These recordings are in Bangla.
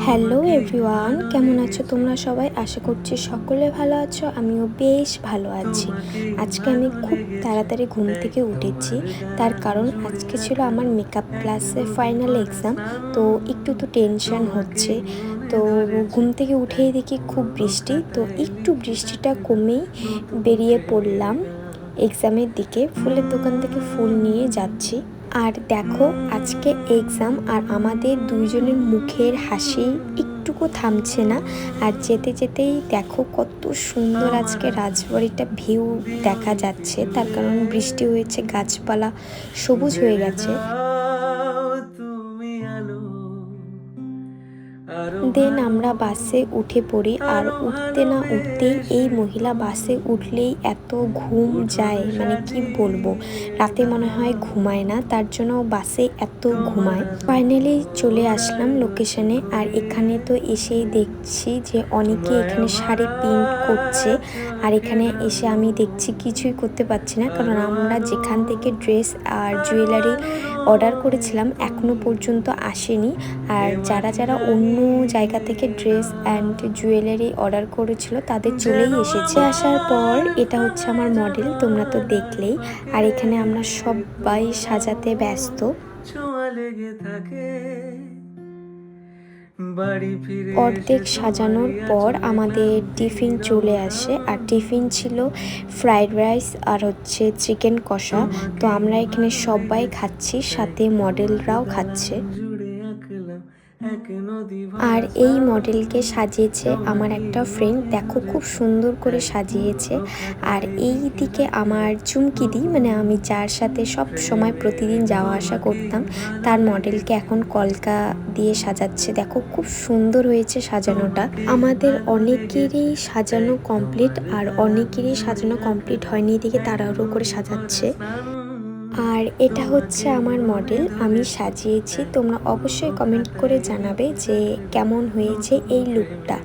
হ্যালো এভরিওয়ান, কেমন আছো তোমরা সবাই? আশা করছি সকলে ভালো আছো। আমিও বেশ ভালো আছি। আজকে আমি খুব তাড়াতাড়ি ঘুম থেকে উঠেছি, তার কারণ আজকে ছিল আমার মেকআপ ক্লাসে ফাইনাল এক্সাম। তো একটু তো টেনশন হচ্ছে। তো ঘুম থেকে উঠেই দেখি খুব বৃষ্টি, তো একটু বৃষ্টিটা কমেই বেরিয়ে পড়লাম এক্সামের দিকে। ফুলের দোকান থেকে ফুল নিয়ে যাচ্ছি। আর দেখো, আজকে এক্সাম আর আমাদের দুইজনের মুখের হাসি একটুকু থামছে না। আর যেতে যেতেই দেখো কত সুন্দর আজকে রাজবাড়িটা ভিউ দেখা যাচ্ছে, তার কারণ বৃষ্টি হয়েছে, গাছপালা সবুজ হয়ে গেছে। দেন আমরা বাসে উঠে পড়ি, আর উঠতে না উঠতেই এই মহিলা বাসে উঠলেই এত ঘুম যায়, মানে কি বলবো, রাতে মনে হয় ঘুমায় না, তার জন্য বাসে এত ঘুমায়। ফাইনালি চলে আসলাম লোকেশনে। আর এখানে তো এসেই দেখছি যে অনেকে এখানে শাড়ি প্রিন্ট করছে। আর এখানে এসে আমি দেখছি কিছুই করতে পারছি না, কারণ আমরা যেখান থেকে ড্রেস আর জুয়েলারি অর্ডার করেছিলাম এখনো পর্যন্ত আসেনি। আর যারা যারা অন্য জায়গা থেকে ড্রেস অ্যান্ড জুয়েলারি অর্ডার করেছিল তাদের চলেই এসেছে। আসার পর এটা হচ্ছে আমার মডেল, তোমরা তো দেখলেই। আর এখানে আমরা সবাই সাজাতে ব্যস্ত। অর্ধেক সাজানোর পর আমাদের টিফিন চলে আসে। আর টিফিন ছিল ফ্রাইড রাইস আর হচ্ছে চিকেন কষা। তো আমরা এখানে সবাই খাচ্ছি, সাথে মডেলরাও খাচ্ছে। আর এই মডেলকে সাজিয়েছে আমার একটা ফ্রেন্ড, দেখো খুব সুন্দর করে সাজিয়েছে। আর এই দিকে আমার চুমকিদি, মানে আমি যার সাথে সব সময় প্রতিদিন যাওয়া আসা করতাম, তার মডেলকে এখন কলকা দিয়ে সাজাচ্ছে। দেখো খুব সুন্দর হয়েছে সাজানোটা। আমাদের অনেকেরই সাজানো কমপ্লিট, আর অনেকেরই সাজানো কমপ্লিট হয়নি, এদিকে তাড়াহুড়ো করে সাজাচ্ছে। আর এটা হচ্ছে আমার মডেল, আমি সাজিয়েছি। তোমরা অবশ্যই কমেন্ট করে জানাবে যে কেমন হয়েছে এই লুকটা।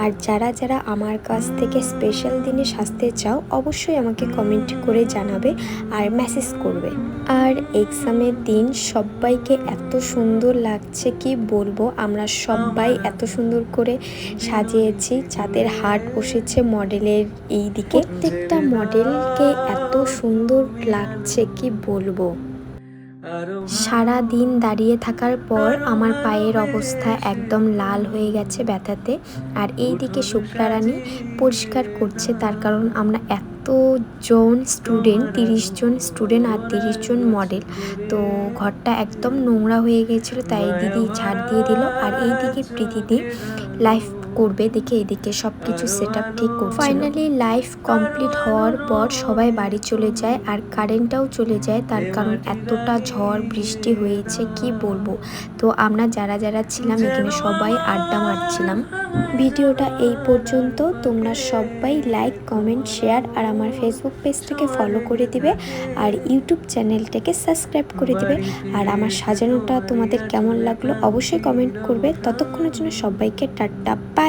আর যারা যারা আমার কাছ থেকে স্পেশাল দিনে সাজতে চাও অবশ্যই আমাকে কমেন্ট করে জানাবে আর মেসেজ করবে। আর এক্সামের দিন সবাইকে এত সুন্দর লাগছে কি বলবো, আমরা সবাই এত সুন্দর করে সাজিয়েছি, যাদের হার্ট বসেছে মডেলের এই দিকে। প্রত্যেকটা মডেলকে এত সুন্দর লাগছে কি বলবো। সারা দিন দাঁড়িয়ে থাকার পর আমার পায়ের অবস্থা একদম লাল হয়ে গেছে ব্যথাতে। আর এই দিকে শুক্লা রানী পরিষ্কার করছে, তার কারণ আমরা জন স্টুডেন্ট, 30 জন স্টুডেন্ট আর 30 জন মডেল, তো ঘরটা একদম নোংরা হয়ে গেছিলো, তাই দিদি ঝাড় দিয়ে দিল। আর এই দিকে প্রীতিদি লাইফ করবে, দেখে এদিকে সব কিছু সেট আপ ঠিক করছে। ফাইনালি লাইফ কমপ্লিট হওয়ার পর সবাই বাড়ি চলে যায়, আর কারেন্টটাও চলে যায়, তার কারণ এতটা ঝড় বৃষ্টি হয়েছে কি বলবো। তো আমরা যারা যারা ছিলাম এখানে সবাই আড্ডা মারছিলাম। ভিডিওটা এই পর্যন্ত। তোমরা সবাই লাইক, কমেন্ট, শেয়ার আর আমার ফেসবুক পেজটাকে ফলো করে দিবে, আর ইউটিউব চ্যানেলটাকে সাবস্ক্রাইব করে দিবে। আর আমার সাজানোটা তোমাদের কেমন লাগলো অবশ্যই কমেন্ট করবে। ততক্ষণের জন্য সবাইকে টাটা, বাই।